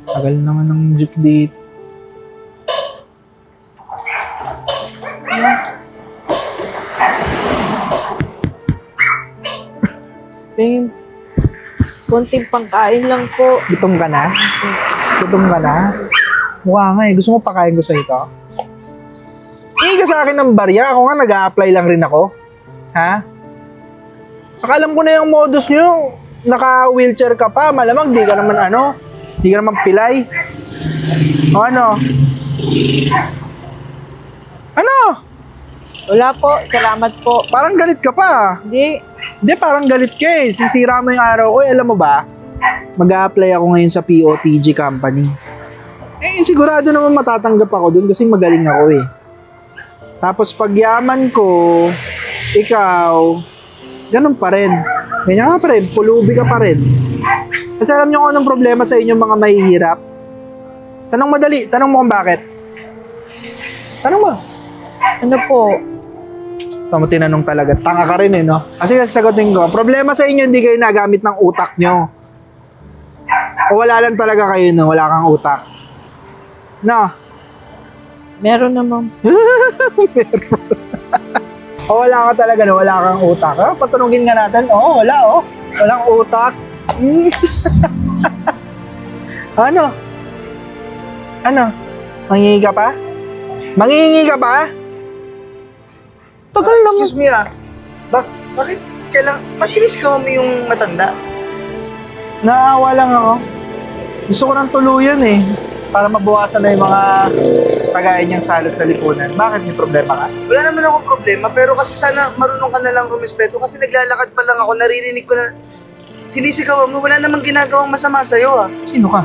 Tagal naman ng jeep dito. Babe, konting pangkain lang po. Gutom ka na? Gutom ka na? Mukha nga eh. Gusto mo pakain ko sa ito? Hingi ka sa akin ng barya. Ako nga nag-a-apply lang rin ako. Ha? Saka alam ko na yung modus nyo. Naka-wheelchair ka pa. Malamang di ka naman di ka naman pilay. O ano? Ano? Wala po, salamat po. Parang galit ka pa. Hindi. Hindi, parang galit ka eh. Sisira mo yung araw ko. Alam mo ba? Mag-a-apply ako ngayon sa POTG company. Eh, sigurado naman matatanggap ako dun kasi magaling ako eh. Tapos pag yaman ko, ikaw, ganun pa rin. Ganyan ka pa rin, pulubi ka pa rin. Kasi alam nyo kung anong problema sa inyong mga mahihirap? Tanong madali, tanong mo kung bakit. Tanong mo. Ano po? Tama, tinanong talaga. Tanga ka rin eh, no? Kasi sasagutin ko, problema sa inyo, hindi kayo nagamit ng utak nyo. O wala lang talaga kayo, no? Wala kang utak. No? Meron naman. O wala ka talaga, no? Wala kang utak. Ha? Patunugin nga natin. Oo, wala, oh. Walang utak. Ano? Ano? Manghingi ka pa? Manghingi ka pa? Tagal lang. Excuse me bakit ba't sinisigaw mo yung matanda? Naawa lang ako. Gusto ko ng tuluyan eh. Para mabawasan na yung mga kagaya niyang salot sa lipunan. Bakit may problema ka? Wala naman akong problema, pero kasi sana marunong ka na lang rumispeto kasi naglalakad pa lang ako, naririnig ko na sinisigawan mo, wala namang ginagawang masama sa'yo Sino ka?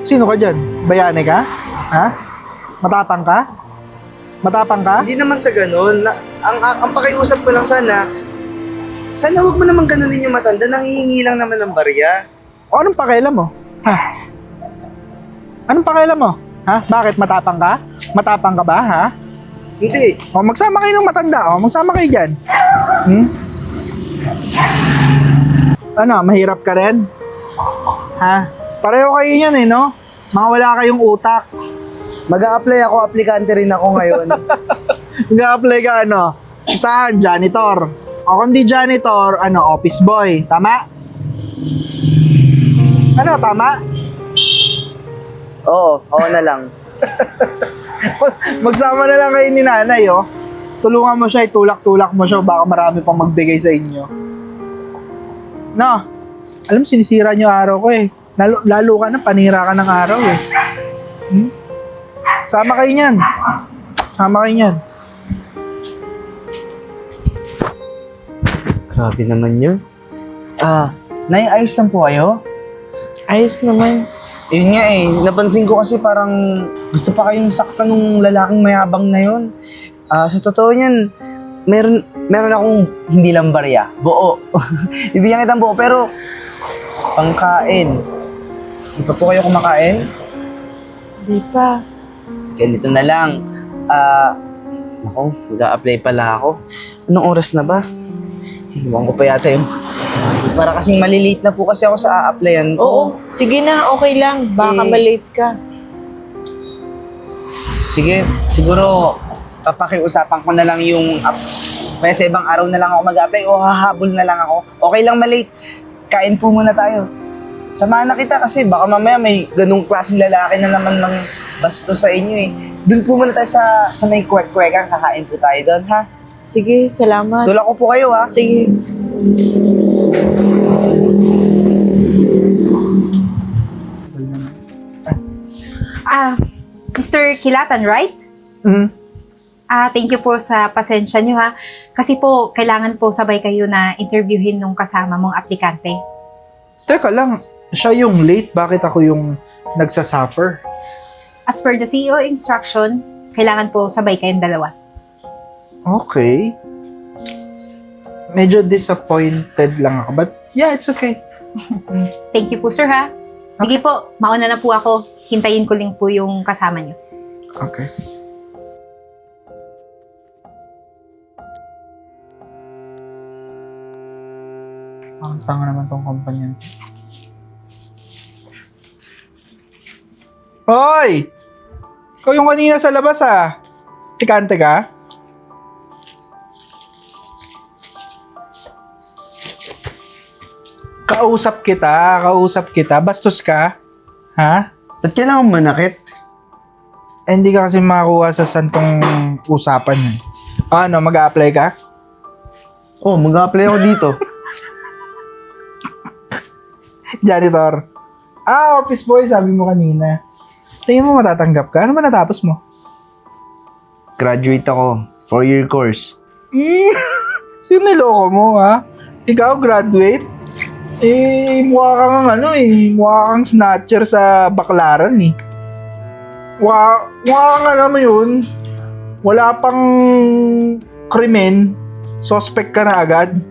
Sino ka dyan? Bayane ka? Ha? Matapang ka? Matapang ka? Hindi naman sa ganun. Ang pakiusap ko lang sana huwag mo naman ganunin yung matanda, nanghihingi lang naman ng barya. O anong pakialam mo? Ha? Anong pakialam mo? Ha? Bakit matapang ka? Matapang ka ba, ha? Hindi. O magsama kayo ng matanda, o magsama kayo dyan. Ano, mahirap ka rin? Ha? Pareho kayo yan eh, no? Mga wala kayong utak. Mag-a-apply ako, aplikante rin ako ngayon. Nag-apply ka ano? Saan? Janitor. O kung di janitor, office boy. Tama? Ano, tama? Oo na lang. Magsama na lang kayo ni nanay, oh. Tulungan mo siya, itulak-tulak mo siya, baka marami pang magbigay sa inyo. No? Alam, sinisira niyo araw ko eh. Lalo ka na, panira ka ng araw eh. Sama kayo niyan. Sama kayo niyan. Grabe naman yun. Nay, ayos lang po kayo? Ayos naman. Yun nga eh, napansin ko kasi parang gusto pa kayong saktan ng lalaking mayabang na yun. Sa totoo niyan, meron akong hindi lang barya, buo. Bibigyan kitang buo, pero pangkain. Di pa po kayo kumakain? Di pa. Ganito na lang. Naku, mag-a-apply pala ako. Anong oras na ba? Iwan ko pa yata yung... Para kasing malilate na po kasi ako sa a-applyan ko. Oo, sige na, okay lang. Baka Eh, malate ka. Sige, siguro papakiusapan ko na lang yung kaya sa ibang araw na lang ako mag-apply o hahabol na lang ako. Okay lang malate. Kain po muna tayo. Samahan na kita kasi baka mamaya may ganung klaseng lalaki na naman ng basto sa inyo eh. Doon po muna tayo sa may kwek-kwekan. Kakain po tayo doon, ha? Sige, salamat. Tulak ko po kayo, ha? Sige. Mr. Kilatan, right? Thank you po sa pasensya nyo ha. Kasi po, kailangan po sabay kayo na interviewin nung kasama mong aplikante. Teka lang, siya yung late, bakit ako yung nagsasuffer? As per the CEO instruction, kailangan po sabay kayong dalawa. Okay. Medyo disappointed lang ako, but yeah, it's okay. Thank you po, sir ha. Sige po, mauna na po ako. Hintayin ko lang po yung kasama nyo. Okay. Ang tanga naman tong kumpanya. Hoy! Ikaw yung kanina sa labas ah. Tikante ka? Kausap kita. Bastos ka? Ha? Ba't kailangan manakit? Hindi ka kasi makakuha sa santong usapan eh. Ano, mag-a-apply ka? Oh, mag-apply ako dito. Janitor. Office boy, sabi mo kanina. Tingin mo matatanggap ka? Ano ba natapos mo? Graduate ako. 4-year course. Sino niloko mo, ha? Ikaw, graduate? Mukha kang snatcher sa baklaran, eh. Mukha kang mo yun. Wala pang krimen. Suspect ka na agad.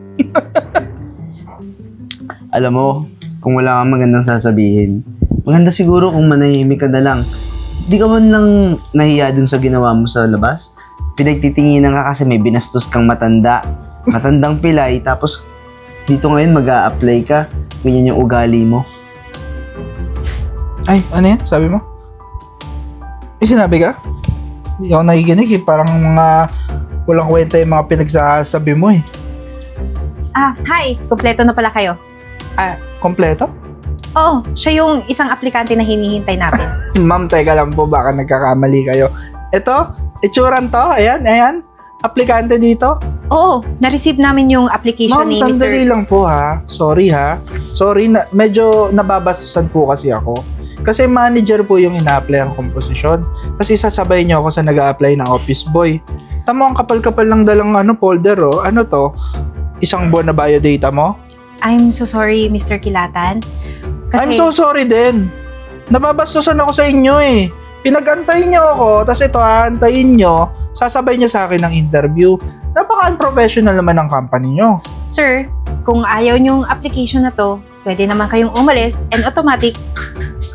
Alam mo, kung wala kang magandang sasabihin, maganda siguro kung manahimik ka na lang. Di ka man lang nahiya dun sa ginawa mo sa labas. Pinagtitinginan ka kasi may binastos kang matandang pilay, tapos dito ngayon mag-a-apply ka. Ganyan yung ugali mo. Ay, ano yan? Sabi mo? May sinabi ka? Hindi ako nakikinig eh. Parang mga walang kwenta yung mga pinagsasabi mo eh. Hi. Kumpleto na pala kayo. Kompleto? Oo, siya yung isang aplikante na hinihintay natin. Ma'am, teka lang po, baka nagkakamali kayo. Ito, itsuran to, ayan. Aplikante dito. Oo, na-receive namin yung application Ma'am, ni sandali Mr. lang po ha. Sorry, medyo nababastusan po kasi ako. Kasi manager po yung ina-apply ang komposisyon. Kasi sasabay niyo ako sa nag-a-apply ng office boy. Tamo ang kapal-kapal ng dalang folder oh. Ano to? Isang buwan na biodata mo? I'm so sorry, Mr. Kilatan. I'm so sorry din. Nababastusan ako sa inyo eh. Pinag-antayin niyo ako, tapos ito aantayin niyo, sasabay niyo sa akin ng interview. Napaka-unprofessional naman ng company niyo. Sir, kung ayaw niyong application na to, pwede naman kayong umalis and automatic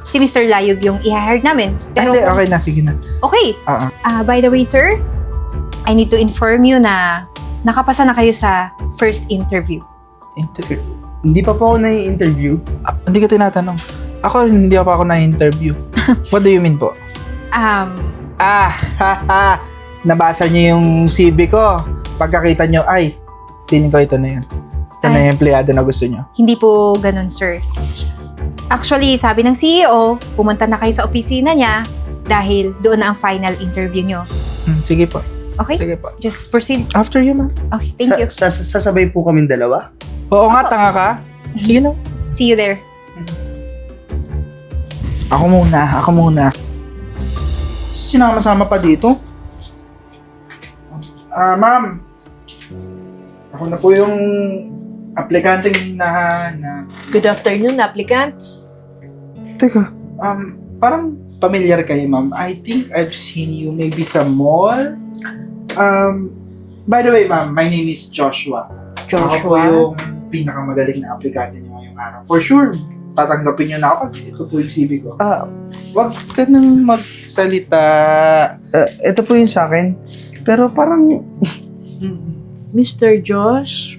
si Mr. Layog yung i-hire namin. Pero Hindi, okay na, sige na. okay. By the way, sir, I need to inform you na nakapasa na kayo sa first interview. Interview? Hindi pa po ako nai-interview. Hindi ka tinatanong. Hindi pa ako na-interview. What do you mean po? Nabasa niyo yung CV ko. Pagkakita niyo, feeling ko ito na yun. Ito na yung empleyado na gusto niyo. Hindi po ganun, sir. Actually, sabi ng CEO, pumunta na kayo sa opisina niya dahil doon na ang final interview niyo. Sige po. Okay? Sige po. Just proceed. After you, ma'am. Okay, thank you. Sasabay po kaming dalawa? Oo nga, tanga ka. Sige na. See you there. Ako muna. Sinama-sama pa dito. Ma'am. Ako na po yung aplikanteng hinahanap. Good afternoon, applicants. Teka, parang familiar kayo, ma'am. I think I've seen you maybe sa mall. By the way, ma'am, my name is Joshua. Ako po yung pinakamagaling na aplikante niyo ngayong araw. For sure, tatanggapin niyo na ako kasi ito po yung CV ko. Wag ka nang magsalita. Ito po yung sa akin. Pero parang... Mr. Josh?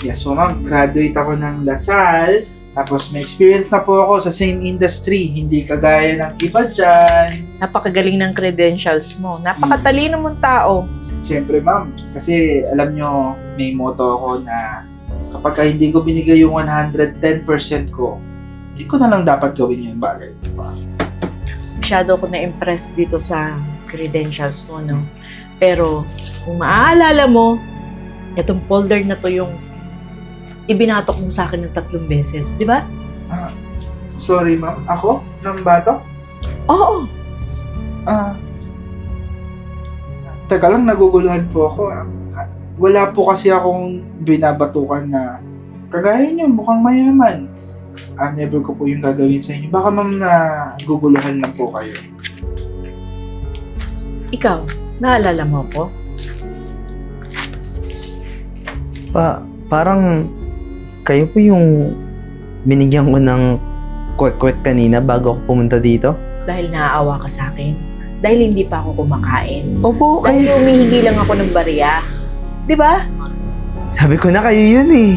Yes po, ma'am. Graduate ako ng Lasal. Tapos may experience na po ako sa same industry. Hindi kagaya ng iba dyan. Napakagaling ng credentials mo. Napakatalino mong tao. Siyempre, ma'am. Kasi alam nyo, may motto ako na kapag hindi ko binigay yung 110% ko, hindi ko na lang dapat gawin yung bagay. Diba? Masyado ako na-impress dito sa credentials mo, no? Pero, kung maaalala mo, itong folder na to yung ibinatok mo sa akin ng 3 beses, di ba? Sorry, ma'am. Ako? Nang bato? Oo. Teka lang, naguguluhan po ako. Wala po kasi akong binabatukan na kagaya nyo, mukhang mayaman. Never ko po yung gagawin sa inyo. Baka ma'am na guguluhan lang po kayo. Ikaw, naalala mo ko? Parang kayo po yung binigyan ko ng kwek-kwek kanina bago ako pumunta dito. Dahil naaawa ka sa akin. Dahil hindi pa ako kumakain. Opo, Dahil humihingi lang ako ng barya. Di ba? sabi ko na kayo yun eh.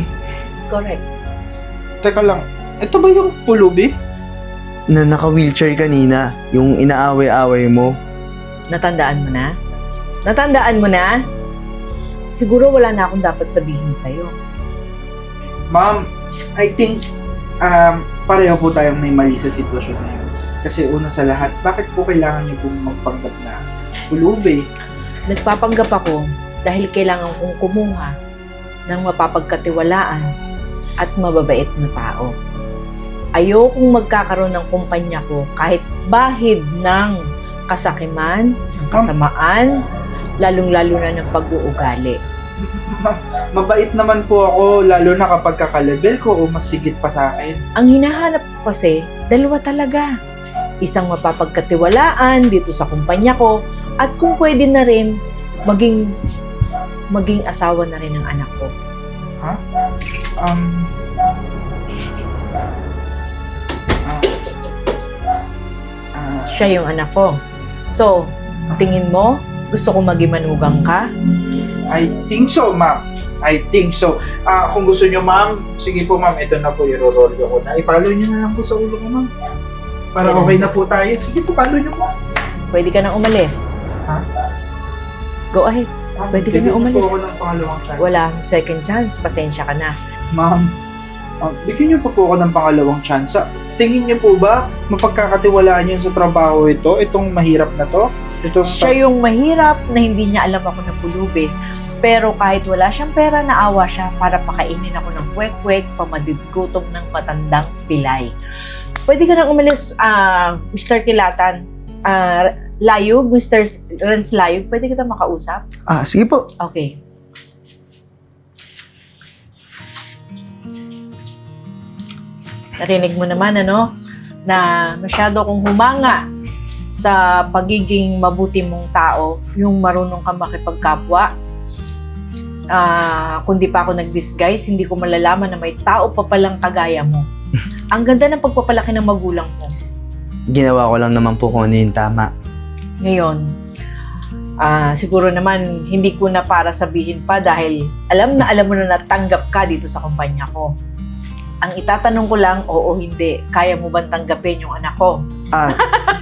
Correct. Teka lang, ito ba yung pulubi? na naka-wheelchair kanina, yung inaaway-away mo. Natandaan mo na? Natandaan mo na? Siguro wala na akong dapat sabihin sa'yo. Ma'am, I think pareho po tayong may mali sa sitwasyon na yun. Kasi una sa lahat, bakit po kailangan niyo pong magpanggap na pulubi? Nagpapanggap ako dahil kailangan kong kumuha ng mapapagkatiwalaan at mababait na tao. Ayokong magkakaroon ng kumpanya ko kahit bahid ng kasakiman, ng kasamaan, lalong-lalo na ng pag-uugali. Mabait naman po ako, lalo na kapag kakalebel ko o mas higit pa sa akin. Ang hinahanap ko kasi, dalawa talaga. Isang mapapagkatiwalaan dito sa kumpanya ko at kung pwede na rin, maging asawa na rin ng anak ko. Siya yung anak ko. So, tingin mo, gusto ko maging manugang ka? I think so, ma'am. I think so. Kung gusto nyo, ma'am, sige po, ma'am. Ito na po, i-roll ko na. I-follow nyo na lang po sa ulo ko, ma'am. Para okay na po tayo. Sige po, follow nyo po. Pwede ka nang umalis. Ha? Go ahead. Pwede ka na umalis. Bigyan niyo po ako ng pangalawang chance. Wala akong second chance. Pasensya ka na. Ma'am, bigyan niyo pa po ako ng pangalawang chance. Tingin niyo po ba mapagkakatiwalaan niyo sa trabaho ito? Itong mahirap na to? Siya yung mahirap na hindi niya alam ako ng pulubi. Pero kahit wala siyang pera, naawa siya para pakainin ako ng kwek-kwek, pamadidgutom ng matandang pilay. Pwede ka nang umalis, Mr. Kilatan. Layog, Mr. Renz Layog, pwede kita makausap? Sige po. Okay. Narinig mo naman, na masyado kong humanga sa pagiging mabuti mong tao, yung marunong ka makipagkapwa. Kundi pa ako nag-disguise, hindi ko malalaman na may tao pa palang kagaya mo. Ang ganda ng pagpapalaki ng magulang mo. Ginawa ko lang naman po kung ano yung tama. Ngayon, siguro naman hindi ko na para sabihin pa dahil alam mo na natanggap ka dito sa kumpanya ko. Ang itatanong ko lang, oo hindi, kaya mo bang tanggapin yung anak ko?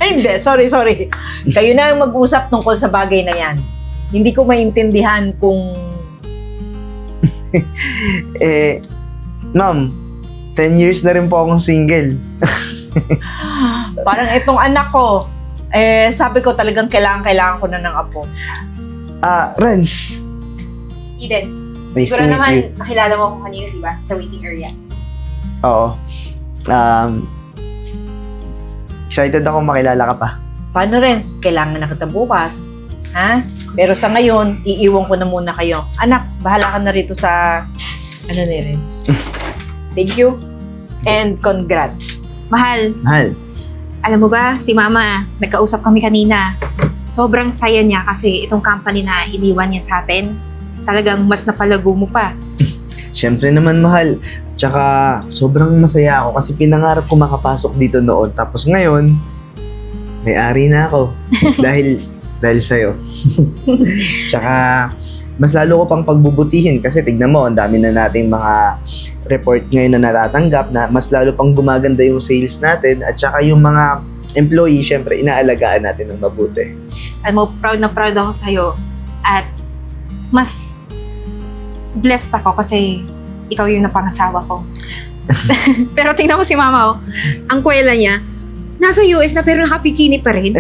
Hindi, sorry. Kayo na ang mag-usap tungkol sa bagay na yan. Hindi ko maintindihan kung... Ma'am, 10 years na rin po akong single. Parang itong anak ko, sabi ko talagang kailangan ko na ng apo. Renz. Eden, Nice siguro to meet naman you. nakilala mo ako kanina, di ba? Sa waiting area. Oo. Excited ako makilala ka pa. Paano, Renz? Kailangan na kita bukas. Ha? Pero sa ngayon, iiwan ko na muna kayo. Anak, bahala ka na rito sa ni Renz. Thank you. And congrats. Mahal, alam mo ba, si Mama, nagkausap kami kanina. Sobrang saya niya kasi itong company na iniwan niya sa atin, talagang mas napalago mo pa. Siyempre naman, mahal. Tsaka, sobrang masaya ako kasi pinangarap ko makapasok dito noon. Tapos ngayon, may-ari na ako. dahil sa'yo. Tsaka, mas lalo ko pang pagbubutihin kasi tignan mo, ang dami na nating mga report ngayon na natatanggap na mas lalo pang gumaganda yung sales natin at tsaka yung mga employee, syempre, inaalagaan natin ng mabuti. Alam mo, proud na proud ako sa'yo. At mas blessed ako kasi ikaw yung napangasawa ko. Pero tingnan mo si Mama, oh. Ang kwela niya, nasa US na pero nakapikini pa rin.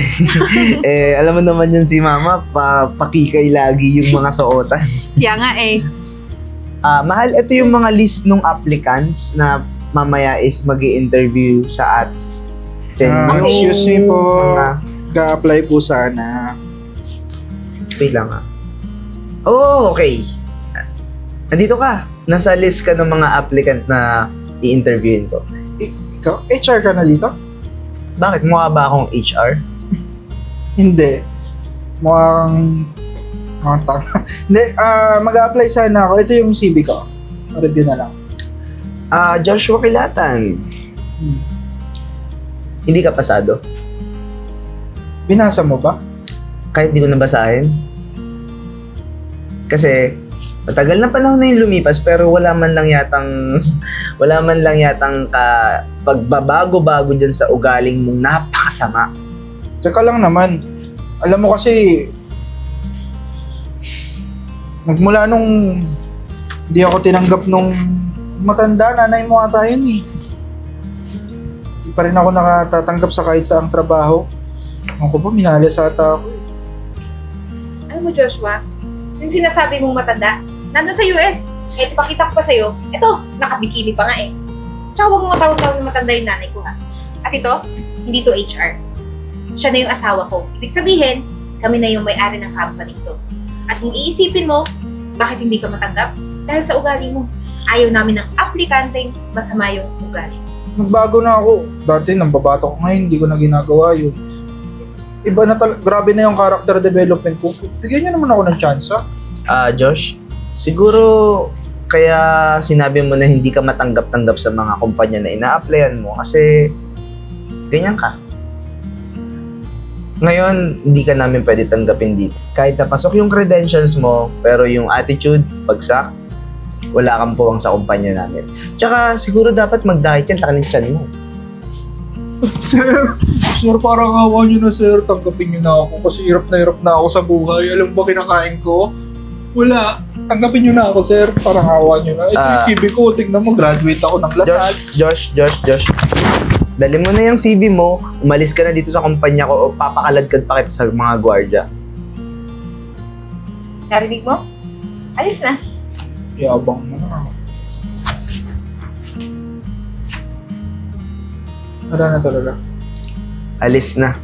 Alam mo naman yun si Mama, pakikay lagi yung mga suotan. Kaya nga Mahal, ito yung mga list ng applicants na mamaya is mag-i-interview sa atin. Excuse me po. Mga, Ga-apply po sana. wait lang Oh, okay. Andito ka. Nasa list ka ng mga applicant na i-interviewin ko. Ikaw, HR ka na dito? Bakit? Mukha ba akong HR? Hindi. Mukhang tanga. Hindi, mag-a-apply sana ako. Ito yung CV ko. Review na lang. Joshua Kilatan. Hindi ka pasado? Binasa mo ba? Kahit di ko nabasahin? Kasi, matagal na panahon na yung lumipas pero wala man lang yatang pagbabago-bago dyan sa ugaling mong napakasama. Tsaka lang naman, alam mo kasi, magmula nung hindi ako tinanggap nung matanda, nanay mo ata yun eh. Hindi pa rin ako nakatatanggap sa kahit saang trabaho. Ako pa, minalas ata ako. Alam mo, Joshua, yung sinasabi mong matanda, nandun sa US. Eh, ipakita ko pa sa'yo. Ito, nakabikini pa nga eh. Tsaka huwag mo matawag-tawag na matanda yung nanay ko ha. At ito, hindi to HR. Siya na yung asawa ko. Ibig sabihin, kami na yung may-ari ng company to. At kung iisipin mo, bakit hindi ka matanggap? Dahil sa ugali mo. Ayaw namin ng aplikanteng masama yung ugali. Nagbago na ako. Dati, nambabato ko ngayon, hindi ko na ginagawa yun. Iba na talaga, grabe na yung character development ko. Bigyan niyo naman ako ng chance ha. Josh, siguro kaya sinabi mo na hindi ka matanggap-tanggap sa mga kumpanya na ina-applyan mo kasi ganyan ka. Ngayon, hindi ka namin pwede tanggapin dito. Kahit napasok yung credentials mo, pero yung attitude, bagsak, wala kang puwang sa kumpanya namin. Tsaka siguro dapat mag-diet yan sa kanin tiyan mo. Sir, parang awa niyo na sir, tanggapin niyo na ako kasi hirap na ako sa buhay. Alam mo ba kinakain ko? Wala. Tanggapin niyo na ako sir, parang awa niyo na. Ito yung CV ko, tignan mo, graduate ako ng Lasal. Josh. Dali mo na yung CV mo, umalis ka na dito sa kumpanya ko o papakaladkad pa kita sa mga gwardiya. Narinig mo? Alis na. Yabang mo na. Wala na talaga. Alis na.